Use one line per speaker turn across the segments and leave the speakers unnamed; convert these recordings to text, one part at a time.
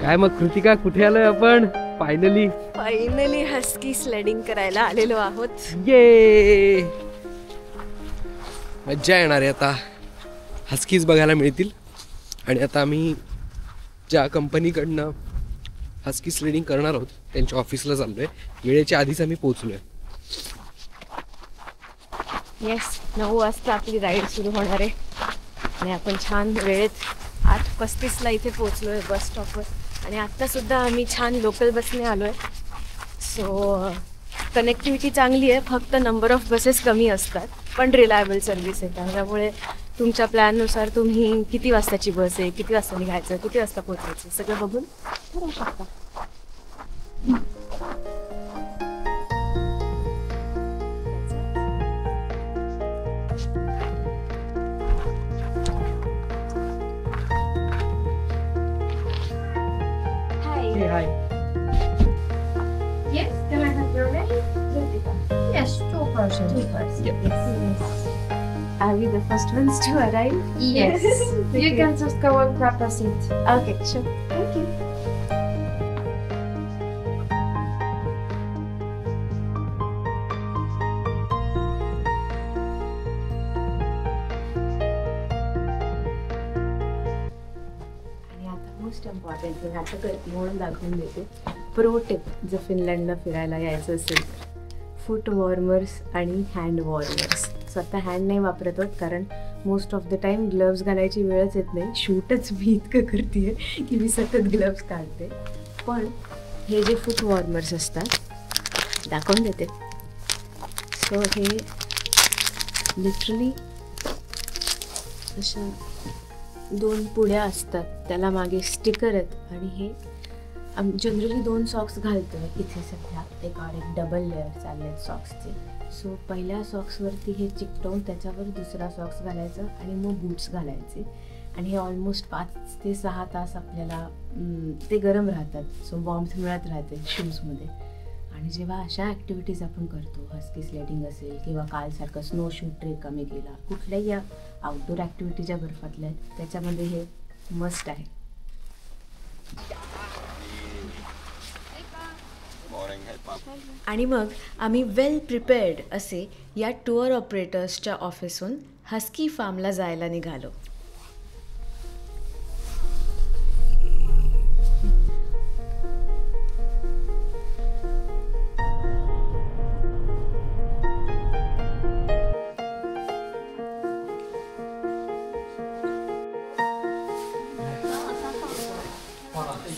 काय मग कृतिका, कुठे आलोय आपण?
फायनली हस्की स्लेडिंग करायला आलेलो आहोत.
ये मज्जा येणार आहे आता. हस्कीज बघायला मिळतील. आणि आता आम्ही ज्या कंपनीकडनं हस्की स्लेडिंग करणार आहोत त्यांच्या ऑफिसला चाललोय. वेळेच्या आधीच आम्ही पोहोचलोय.
येस, 9 वाजता आपली राईड सुरू होणार आहे आणि आपण छान वेळेत 8:35ला इथे पोहोचलोय बस स्टॉपवर. आणि आत्तासुद्धा आम्ही छान लोकल बसने आलो आहे. सो कनेक्टिव्हिटी चांगली आहे, फक्त नंबर ऑफ बसेस कमी असतात, पण रिलायबल सर्व्हिस आहे. त्यामुळे तुमच्या प्लॅननुसार तुम्ही किती वाजताची बस आहे, किती वाजता निघायचं, किती वाजता पोहोचायचं सगळं बघून ठरवू शकता.
Hi.
Yes, can I have your name? Yes, 2 persons. 2 persons.
Yep.
Yes.
Are we the first ones to arrive?
Yes. You can just go and grab a seat.
Okay, sure. Thank you. Most important मी आता करते म्हणून दाखवून देते. Pro tip, जर फिनलँडला फिरायला यायचं असेल तर फूट वॉर्मर्स आणि हँड वॉर्मर्स. स्वतः हँड नाही वापरत आहोत कारण most of the time gloves घालायची वेळच येत नाही. शूटच मी इतकं करते आहे की मी सतत ग्लव्स काढते. पण हे जे फूट वॉर्मर्स असतात दाखवून देते. सो हे लिटरली अशा 2 पुड्या असतात, त्याला मागे स्टिकर आहेत. आणि हे जनरली 2 सॉक्स घालतो इथे. सध्या एक डबल लेअर चालले आहेत सॉक्सचे. सो पहिल्या सॉक्सवरती हे चिकटवून त्याच्यावर दुसरा सॉक्स घालायचा आणि मग बूट्स घालायचे. आणि हे ऑलमोस्ट 5 ते 6 तास आपल्याला ते गरम राहतात. सो वॉर्मथ मिळत राहते शूजमध्ये. आणि जेव्हा अशा ॲक्टिव्हिटीज आपण करतो, हस्की स्लेडिंग असेल किंवा कालसारखं स्नो शूट ट्रेक आम्ही केला, कुठल्याही या आउटडोर ॲक्टिव्हिटी ज्या बर्फातल्या आहेत त्याच्यामध्ये हे मस्ट आहे. आणि मग आम्ही वेल प्रिपेअर्ड असे या टूअर ऑपरेटर्सच्या ऑफिसहून हस्की फार्मला जायला निघालो.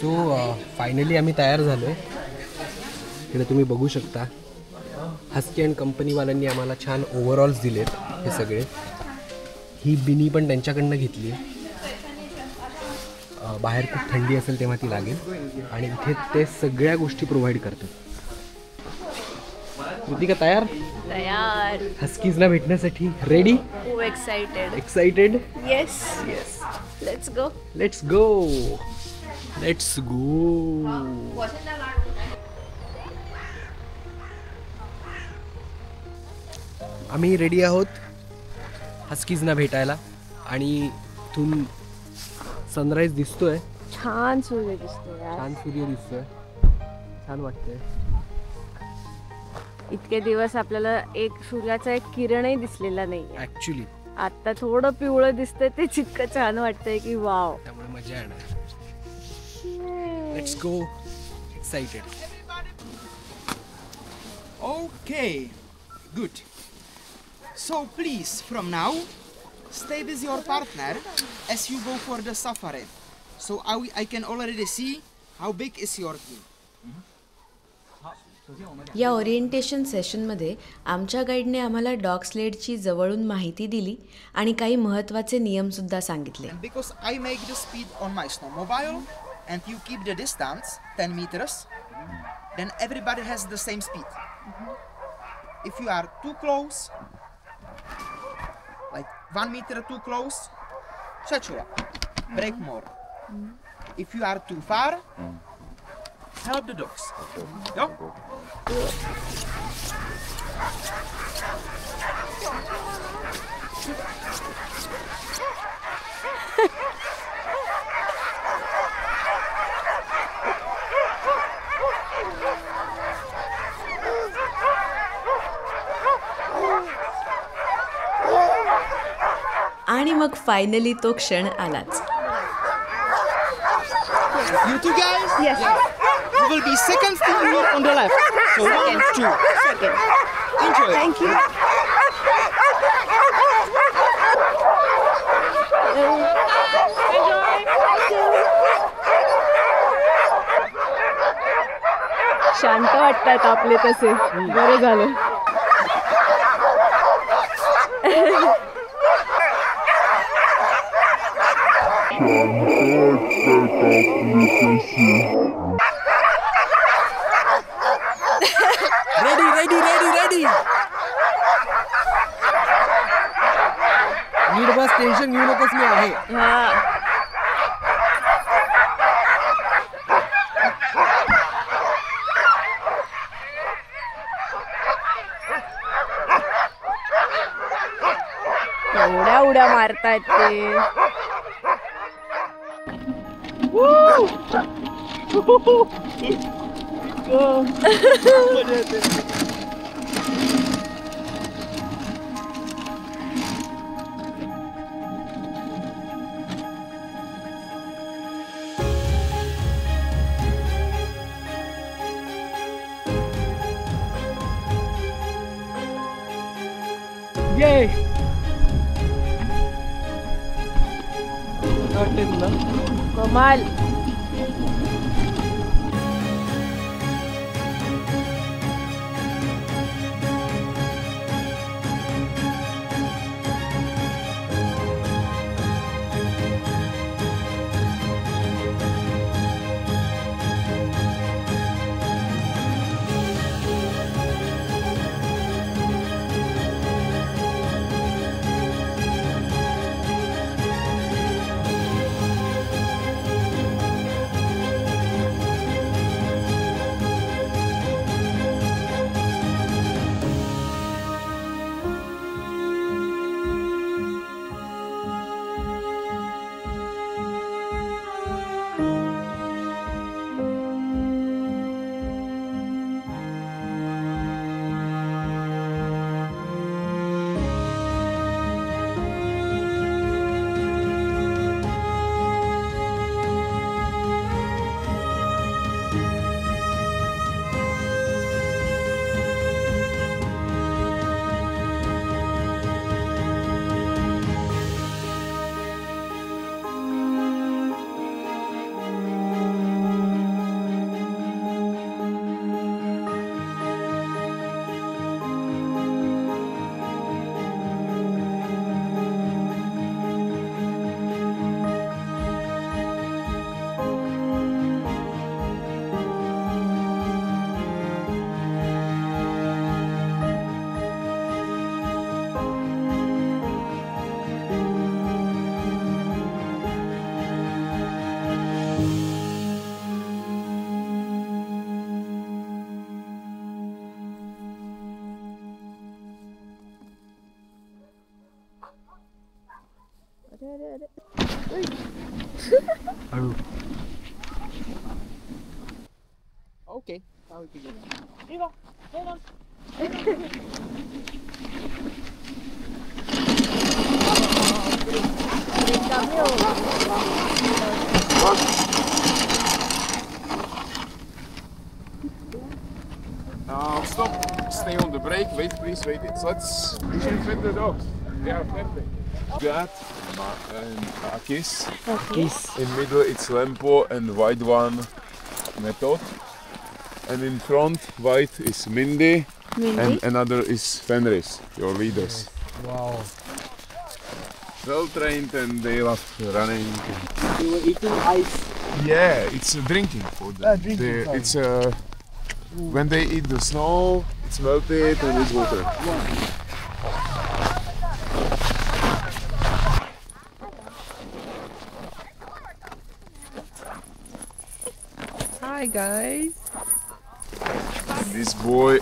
सो फायनली आम्ही तयार झालो आहे. इकडे तुम्ही बघू शकता हस्की अँड कंपनीवाल्यांनी आम्हाला छान ओव्हरऑल्स दिलेत हे सगळे. ही बिनी पण त्यांच्याकडनं घेतली. बाहेर खूप थंडी असेल तेव्हा ती लागेल. आणि इथे ते सगळ्या गोष्टी प्रोव्हाइड करतात. कृतिका तयार हस्कीजला भेटण्यासाठी? Ready? Excited?
Yes. Let's go.
आम्ही रेडी आहोत हस्कीजना भेटायला. आणि इथून सनराईज दिसतोय.
छान सूर्य दिसतोय.
छान वाटतंय.
इतके दिवस आपल्याला एक सूर्याचा एक किरणही दिसलेला नाही
ऍक्च्युली.
आता थोडं पिवळं दिसतंय, ते इतकं छान वाटतंय की वाव.
त्यामुळे मजा येणार. Let's go. Excited.
Okay, good. So please, from now, stay with your partner as you go for the safari. So I can already see how big is your team.
या ओरिएंटेशन सेशनमध्ये आमच्या गाईडने आम्हाला dog स्लेडची जवळून माहिती दिली आणि काही महत्त्वाचे नियमसुद्धा सांगितले.
And because I make the speed on my snowmobile and you keep the distance 10 meters, then everybody has the same speed. If you are too close, like 1 meter too close, shut up, break more. If you are too far, help the dogs. Go.
मग finally तो क्षण आलाच.
You two guys? Yes. You will be second steam here on the left. So 1, 2. Second. Enjoy. Thank you.
शांत वाटतात आपले तसे. बरं झालं.
रेडी नीट बस, टेन्शन घेऊ नकोस, मी आहे.
एवढ्या उड्या मारतायत ते.
ये
कमाल.
हळू.
Okay. Now we begin.
Now stop. Stay on the brake. Wait, please. Wait. Let's. You can fit the dogs. They are perfect. That and Akis.
Kiss.
In middle it's Lempo and white one Method. And in front white is Mindy. And another is Fenris, your leaders.
Wow.
Well trained and they love running.
You were eating ice.
Yeah, it's drinking for them.
Drinking, sorry.
It's when they eat the snow, it's melted and it's water.
Hi guys.
This boy,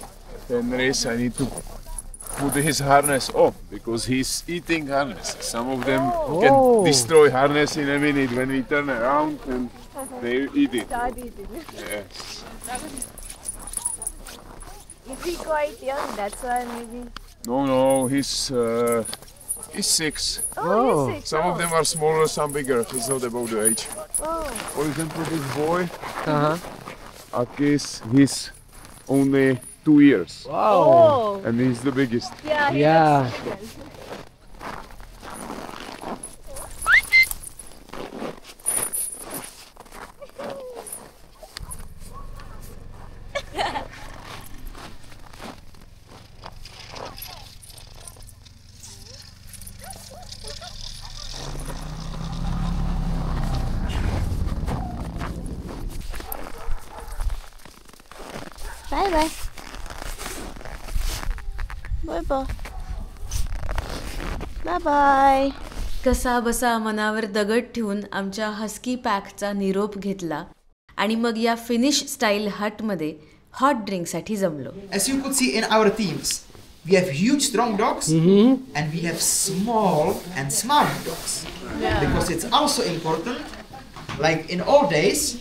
Fenris, I need to put his harness off because he's eating harness. Some of them can destroy harness in a minute when we turn around and they eat it. Yes.
Is he quite young? That's why maybe.
No, he's He's 6.
Oh.
Some of them are smaller, some bigger. It's not about the age. For example, this boy, Akis, he's only 2 years.
Wow.
And he's the biggest.
Yeah.
Bye bye. Bye bye. Bye bye.
कसा बसा मनावर दगड ठेवून आमच्या husky पॅकचा निरोप घेतला आणि मग या फिनिश स्टाईल हटमध्ये हॉट ड्रिंकसाठी जमलो.
As you could see in our teams, we have huge strong dogs and we have small and smart dogs. Because it's also important, like in old days,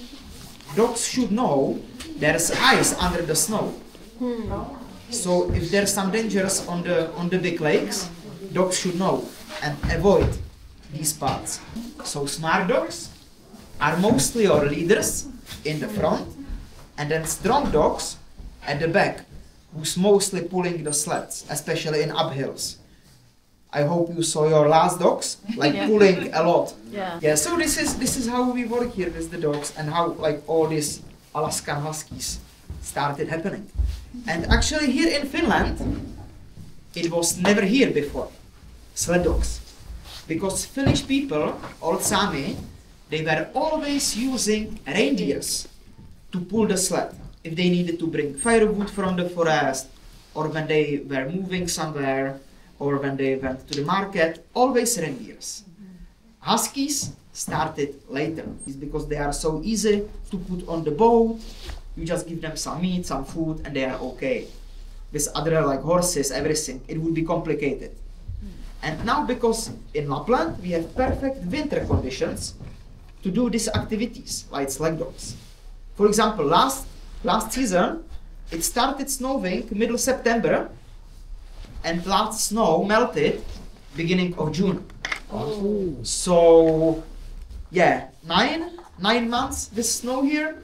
dogs should know there's ice under the snow. So if there's some dangers on the big lakes, dogs should know and avoid these spots. So smart dogs are mostly our leaders in the front, and then strong dogs at the back, who's mostly pulling the sleds, especially in uphills. I hope you saw your last dogs like pulling a lot. Yeah. So this is how we work here with the dogs, and how like all these Alaskan Huskies started happening. And actually here in Finland, it was never here before, sled dogs. Because Finnish people, old Sami, they were always using reindeers to pull the sled. If they needed to bring firewood from the forest, or when they were moving somewhere, or when they went to the market, always reindeers. Huskies started later. It's because they are so easy to put on the boat. You just give them some meat, some food, and they are okay. With other like horses, everything, it would be complicated. And now because in Lapland we have perfect winter conditions to do these activities, like sled dogs. For example, last season, it started snowing middle September, and last snow melted beginning of June. So, yeah, 9 months with snow here,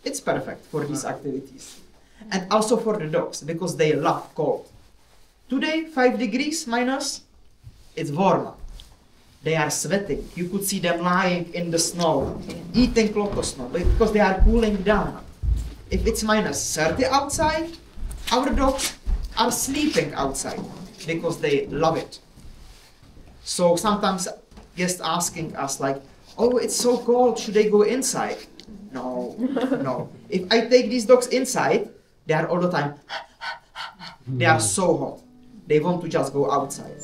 it's perfect for these activities. And also for the dogs, because they love cold. Today, 5 degrees minus, it's warm. They are sweating. You could see them lying in the snow, eating a lot of snow, because they are cooling down. If it's minus 30 outside, our dogs are sleeping outside because they love it. So sometimes guests asking us like, oh, it's so cold, should they go inside? No, no. If I take these dogs inside, they are all the time, they are so hot. They want to just go outside.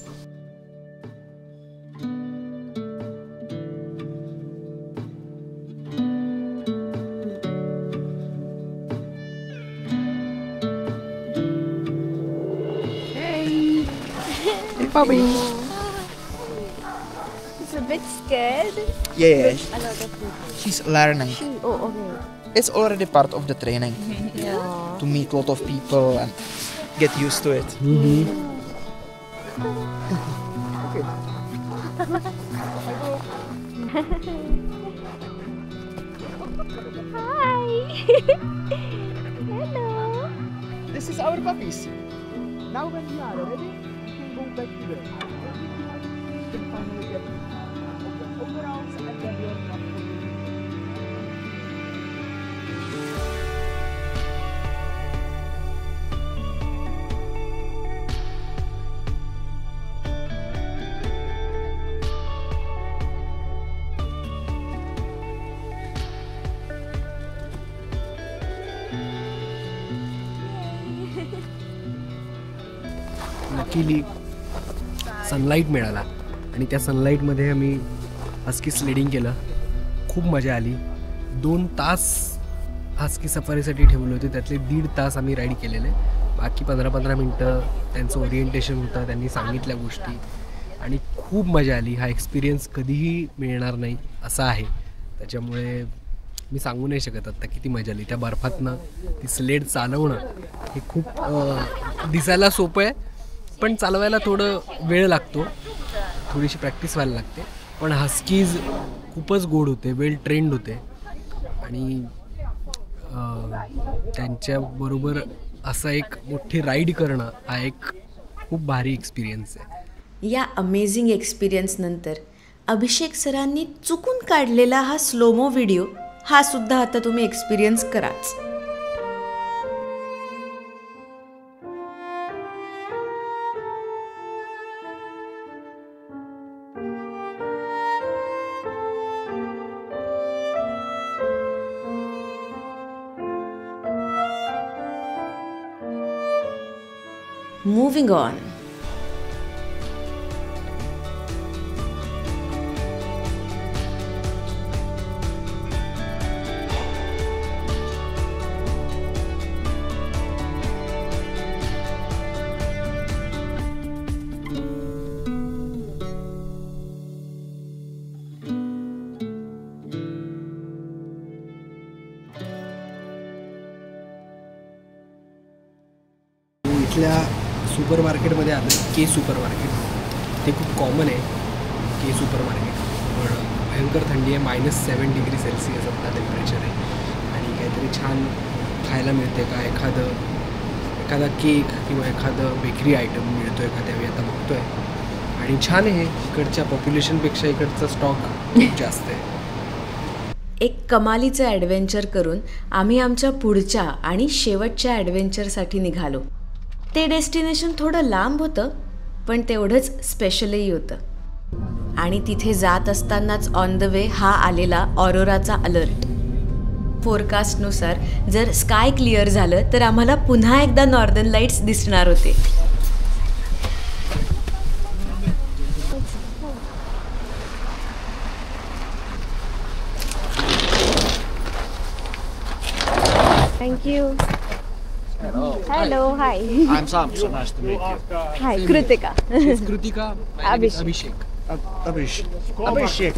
Puppy.
It's a bit scared.
Yeah,
A lot of people.
she's learning.
Oh, okay.
It's already part of the training
Yeah.
to meet a lot of people and get used to it.
Hi. Hello.
This is our puppies. Now when we are ready, we can go back to the you can finally get the overalls and then your
luckily sunlight मिळाला आणि त्या सनलाईटमध्ये आम्ही husky sledding केलं. खूप मजा आली. 2 तास husky सफारीसाठी ठेवले होते, त्यातले 1.5 तास आम्ही राईड केलेले. बाकी 15-15 मिनटं त्यांचं ओरिएंटेशन होतं, त्यांनी सांगितल्या गोष्टी आणि खूप मजा आली. हा एक्सपिरियन्स कधीही मिळणार नाही असा आहे. त्याच्यामुळे मी सांगू नाही शकत आत्ता किती मजा आली. त्या बर्फातनं ती स्लेड चालवणं हे खूप दिसायला सोपं आहे, पण चालवायला थोडं वेळ लागतो. थोडीशी प्रॅक्टिस व्हायला लागते. पण हस्कीज खूपच गोड होते, वेल ट्रेंड होते आणि त्यांच्याबरोबर असं एक मोठी राईड करणं हा एक खूप भारी एक्सपिरियन्स आहे.
या अमेझिंग एक्सपिरियन्सनंतर अभिषेक सरांनी चुकून काढलेला हा स्लोमो व्हिडिओ हा सुद्धा आता तुम्ही एक्सपिरियन्स कराच. Moving on.
इथल्या सुपर मार्केटमध्ये आलं, के सुपर मार्केट. ते खूप कॉमन आहे के सुपर मार्केट. पण भयंकर थंडी आहे, -7 डिग्री सेल्सिअस आपला टेम्परेचर आहे आणि काहीतरी छान खायला मिळते का, एखादा केक किंवा एखादं बेकरी आयटम मिळतो आहे का त्यावेळी आता बघतो आहे. आणि छान आहे, इकडच्या पॉप्युलेशनपेक्षा इकडचा स्टॉक खूप जास्त आहे.
एक कमालीचं ॲडव्हेंचर करून आम्ही आमच्या पुढच्या आणि शेवटच्या ॲडव्हेंचरसाठी निघालो. ते डेस्टिनेशन थोडं लांब होतं पण तेवढंच स्पेशलही होतं. आणि तिथे जात असतानाच ऑन द वे हा आलेला ऑरोराचा अलर्ट. फोरकास्टनुसार जर स्काय क्लिअर झालं तर आम्हाला पुन्हा एकदा नॉर्दर्न लाईट्स दिसणार होते.
Thank you. Hello, hi.
I'm Sam, so nice to meet you.
Hi, Kritika.
Kritika, Abhishek.
Abhishek.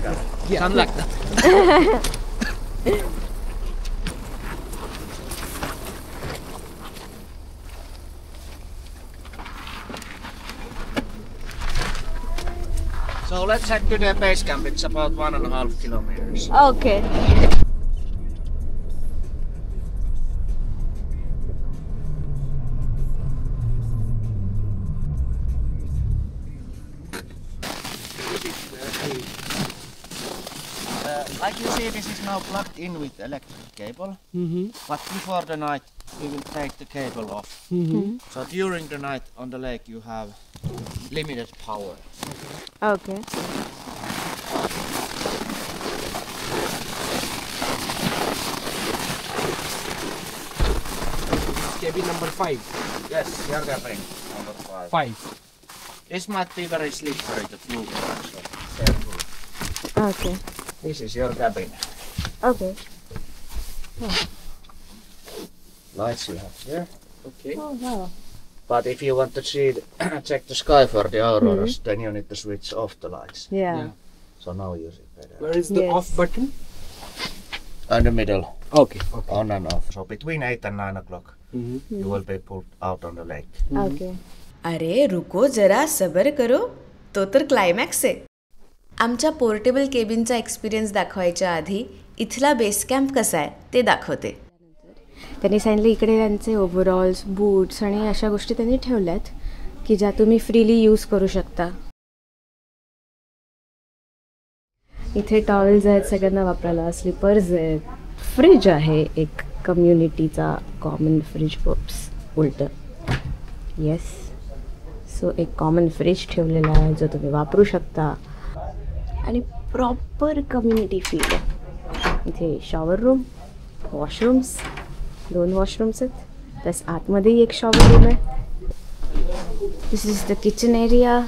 Something like that.
So let's head to the base camp. It's about 1.5 kilometers.
Okay.
Like you see, this is now plugged in with electric cable. But before the night, we will take the cable off. So during the night on the lake, you have limited power.
Okay.
Cabin number 5.
Yes, you're cabin number 5.
5.
This might be very slippery to flew around, so careful.
Okay.
This is your cabin.
Okay.
Lights you have here.
Okay.
Oh wow.
But if you want to see, check the sky for the auroras, then you need to switch off the lights.
Yeah.
Yeah.
So now you see better.
Where is the
Yes.
off button?
In the middle,
Okay. Okay.
on and off. So between 8 and 9 o'clock, you will be pulled out on the lake.
Okay.
अरे रुको जरा सबर करो, तो तर climax आहे. आमच्या portable केबिनचा experience दाखवायच्या आधी इथला बेस कॅम्प कसा आहे ते दाखवते.
त्यांनी सांगितलं इकडे त्यांचे ओव्हरऑल्स, बूट्स आणि अशा गोष्टी त्यांनी ठेवल्यात की ज्या तुम्ही फ्रीली यूज करू शकता. इथे टॉवेल्स आहेत सगळ्यांना वापरायला, स्लिपर्स आहेत, फ्रीज आहे एक कम्युनिटीचा कॉमन फ्रीज पोप्स उलट. येस, सो एक कॉमन फ्रीज ठेवलेला आहे जो तुम्ही वापरू शकता आणि प्रॉपर कम्युनिटी फील आहे. इथे शॉवर रूम, वॉशरूम्स, 2 वॉशरूम्स आहेत, तस आतमध्येही एक शॉवर रूम आहे. दिस इज द किचन एरिया.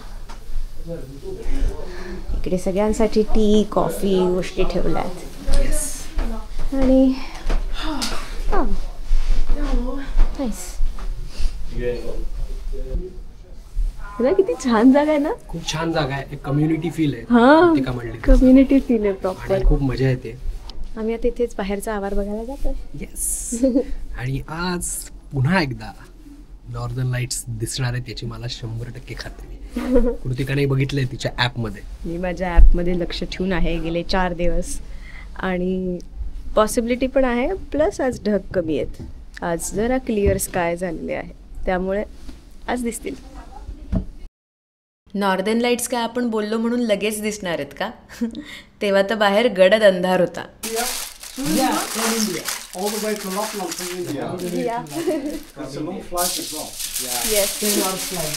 इकडे सगळ्यांसाठी टी, कॉफी गोष्टी ठेवल्या आहेत. आणि नाईस. तुला किती छान जागा आहे ना.
खूप छान जागा आहे, एक कम्युनिटी फील आहे.
हां,
कृतिका म्हणली तसं.
कम्युनिटी फील आहे प्रॉपर.
आणि खूप मजा येते.
आम्ही आता इथेच बाहेरचा आवार बघायला जातोय.
येस. आणि आज पुन्हा एकदा नॉर्दर्न लाईट्स दिसणार आहेत याची मला 100% खात्री. कृतिकाने बघितलंय तिच्या ॲपमध्ये.
मी माझ्या ॲपमध्ये लक्ष ठेवून आहे गेले 4 दिवस आणि पॉसिबिलिटी पण आहे. प्लस आज ढग कमी आहेत, आज जरा क्लिअर स्काय झालेले आहे, त्यामुळे आज दिसतील.
नॉर्दर्न लाईट्स काय आपण बोललो म्हणून लगेच दिसणार आहेत का? तेव्हा तर बाहेर गडद अंधार होता.
All the way from Lapland to India.
Yeah.
That's a long flight as well.
Yes.
10 hours flight.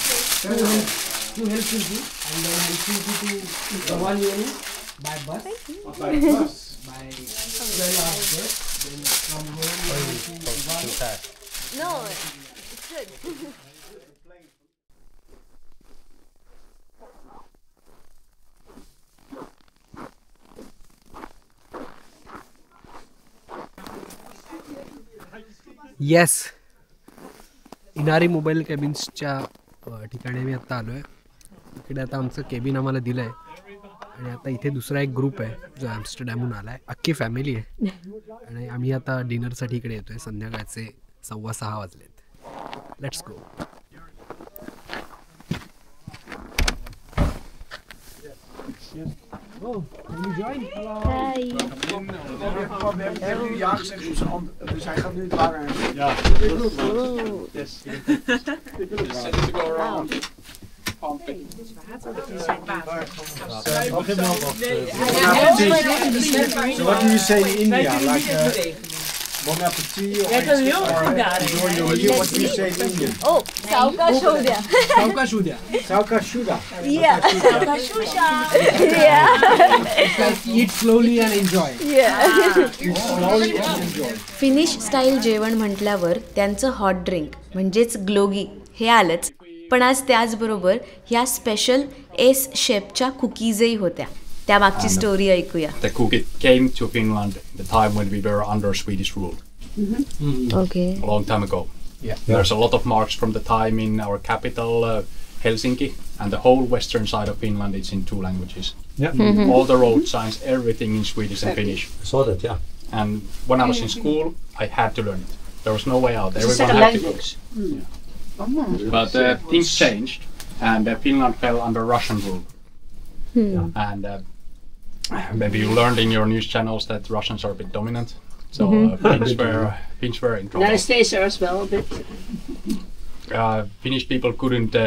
To Helsinki and then Helsinki to Rovaniemi by bus.
By bus.
By 12 hours bus. Then from Rovaniemi to Rovaniemi.
No, it's good.
Yes, Inari mobile केबिन्सच्या ठिकाणी मी आत्ता आलो आहे. इकडे आता आमचं cabin आम्हाला दिलं आहे आणि आता इथे दुसरा एक ग्रुप आहे जो ॲम्स्टरडॅमहून आला आहे. अख्खी फॅमिली आहे आणि आम्ही आता डिनरसाठी इकडे येतो आहे. संध्याकाळचे 6:15 वाजलेत. Let's go. Oh, can you join?
Hi.
Nu ja gezegd, dus hij gaat nu het langer. Ja. Yes. To go around. So what do you say in India? Like bon appetit or enjoy your meal? What do you say in Indian?
Oh, सावकाश होऊ द्या.
सावकाश उद्या.
Saukashuda.
Yeah. Yeah.
It's like eat slowly and enjoy.
Slowly and enjoy.
Finish style जेवण म्हटल्यावर त्यांचं hot drink म्हणजेच glögi हे आलंच. पण आज त्याचबरोबर ह्या स्पेशल एस शेपच्या कुकीजही होत्या. त्यामागची स्टोरी ऐकूया.
The cookie came to Finland at the time when we were under Swedish rule.
Okay.
A long time ago.
Yeah.
There's a lot of marks from the time in our capital, Helsinki, and the whole western side of Finland is in 2 languages.
Yeah.
All the road signs, everything in Swedish and Finnish.
I saw that, yeah.
And when I was in school, I had to learn it. There was no way out. Everyone had to go. But things changed, and Finland fell under Russian rule. And maybe you learned in your news channels that Russians are a bit dominant. So Finns were in trouble.
United States are as well a bit.
Finnish people couldn't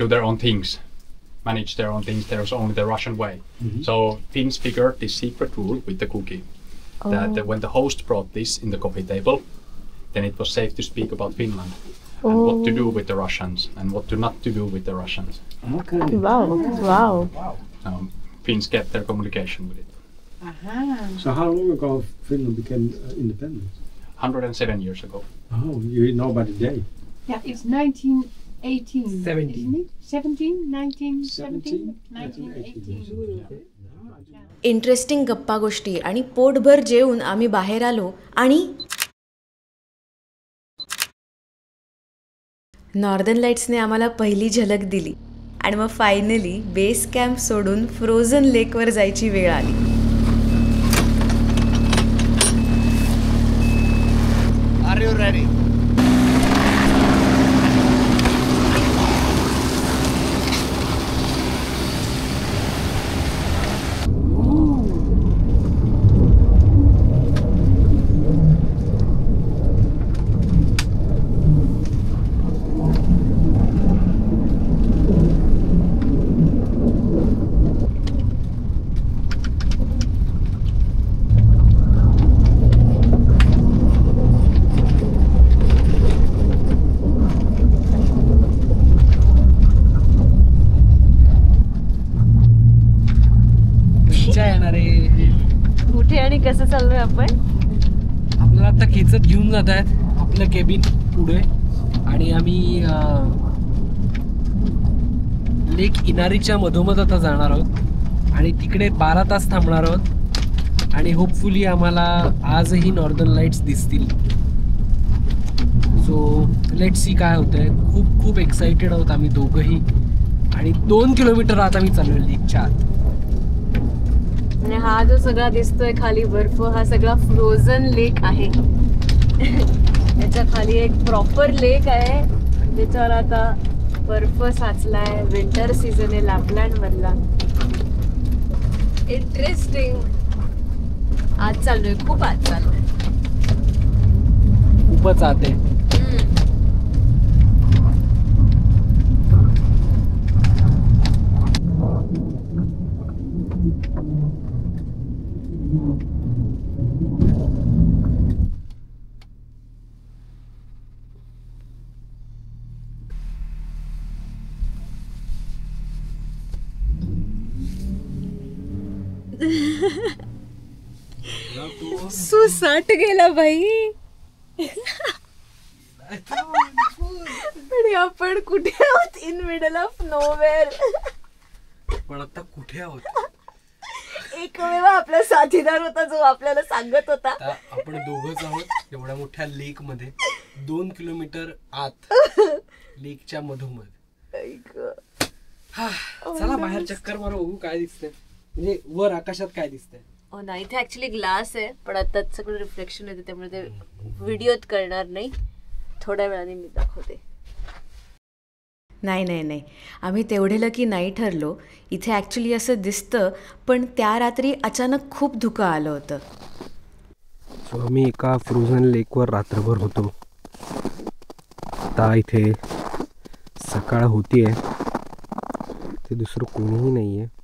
do their own things, manage their own things. There was only the Russian way. So Finns figured this secret rule with the cookie, that when the host brought this in the coffee table, then it was safe to speak about Finland and what to do with the Russians and what to not to do with the Russians.
Okay.
Wow.
Finns kept their communication with it.
So how long ago Finland became independent?
107 years ago.
Oh, you know by the day.
Yeah, it's 1918.
17.
Isn't it? 17? 1917? 1918.
Interesting गप्पा गोष्टी आणि पोटभर जेवून आम्ही बाहेर आलो आणि northern लाईट्सने आम्हाला पहिली झलक दिली आणि मग फायनली बेस कॅम्प सोडून फ्रोझन लेकवर जायची वेळ आली.
Are you ready?
कुठे आणि कसं चाललोय आपण?
आपल्याला आता खेचत घेऊन जात आहेत आपलं केबिन पुढे आणि आम्ही लेक इनारीच्या मधोमध आता जाणार आहोत आणि तिकडे 12 तास थांबणार आहोत आणि होपफुली आम्हाला आजही नॉर्दर्न लाईट्स दिसतील. सो लेट्स सी काय होतंय. खूप खूप एक्साइटेड आहोत आम्ही दोघंही आणि 2 किलोमीटर आता मी चाललोय लेकच्या आत.
आणि हा जो सगळा दिसतोय खाली बर्फ हा सगळा फ्रोझन लेक आहे. त्याच्या खाली एक प्रॉपर लेक आहे त्याच्यावर आता बर्फ साचलाय. विंटर सीझन आहे लॅपलँड मधला. इंटरेस्टिंग. आज चाललोय, खूप आज चाललोय.
खूपच आते.
सुसाट गेला बाई. आणि आपण कुठे आहोत? In middle of nowhere.
पण आता कुठे आहोत?
एकमेव आपला साथीदार होता जो आपल्याला सांगत होता.
आपण दोघंच आहोत एवढ्या मोठ्या लेक मध्ये, 2 किलोमीटर आत लेकच्या मधोमध. चला बाहेर चक्कर मारू, बघू काय दिसतंय, म्हणजे वर आकाशात काय दिसतंय.
हो ना, इथे ऍक्च्युली ग्लास आहे पण आता सगळं रिफ्लेक्शन येते त्यामुळे ते व्हिडिओत करणार नाही. थोड्या वेळाने मी दाखवते.
नाही नाही नाही, आम्ही तेवढे लकी नाही ठरलो. इथे ॲक्च्युली असं दिसतं, पण त्या रात्री अचानक खूप धुकं आलं होतं.
सो आम्ही एका फ्रोझन लेकवर रात्रभर होतो. आता इथे सकाळ होतीये, ते दुसरं कोणीही नाही आहे.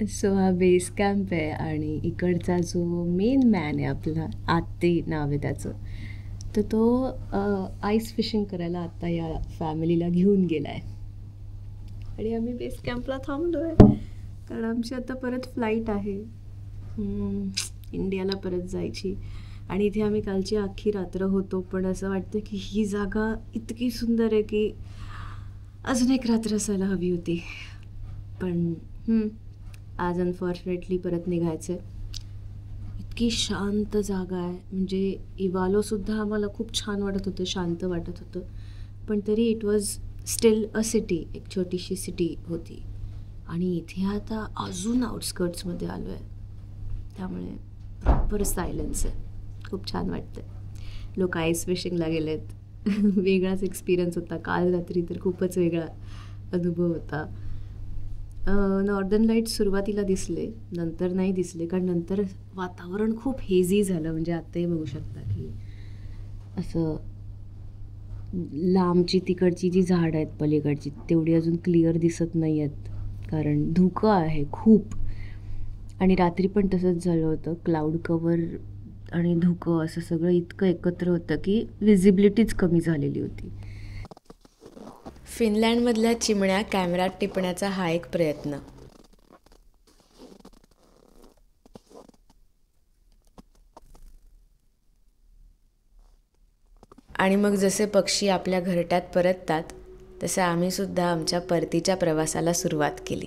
सो हा बेस कॅम्प आहे आणि इकडचा जो मेन मॅन आहे आपला, आत्ते नाव आहे त्याचं, तर तो आईस फिशिंग करायला आत्ता या फॅमिलीला घेऊन गेला आहे. आणि आम्ही बेस कॅम्पला थांबलो आहे कारण आमची आता परत फ्लाईट आहे इंडियाला परत जायची. आणि इथे आम्ही कालची अख्खी रात्र होतो, पण असं वाटतं की ही जागा इतकी सुंदर आहे की अजून एक रात्र असायला हवी होती. पण आज अनफॉर्च्युनेटली परत निघायचं आहे. इतकी शांत जागा आहे, म्हणजे इवालोसुद्धा आम्हाला खूप छान वाटत होतं, शांत वाटत होतं, पण तरी it was steel a city, एक छोटीशी सिटी होती. आणि इथे आता अजून आउटस्कर्ट्समध्ये आलो आहे, त्यामुळे प्रॉपर सायलेन्स आहे, खूप छान वाटतं. लोक आईस फिशिंगला गेलेत. वेगळाच एक्सपिरियन्स होता. काल रात्री तर खूपच वेगळा अनुभव होता. नॉर्दर्न लाईट्स सुरुवातीला दिसले, नंतर नाही दिसले, कारण नंतर वातावरण खूप हेझी झालं. म्हणजे आत्ताही बघू शकता की असं लांबची तिकडची जी झाडं आहेत पलीकडची तेवढी अजून क्लिअर दिसत नाही आहेत, कारण धुकं आहे खूप. आणि रात्री पण तसंच झालं होतं, क्लाउड कवर आणि धुकं असं सगळं इतकं एकत्र होतं की विजिबिलिटीच कमी झालेली होती.
फिनलँडमधल्या चिमण्या कॅमेऱ्यात टिपण्याचा हा एक प्रयत्न. आणि मग जसे पक्षी आपल्या घरट्यात परततात तसे आम्हीसुद्धा आमच्या परतीच्या प्रवासाला सुरुवात केली.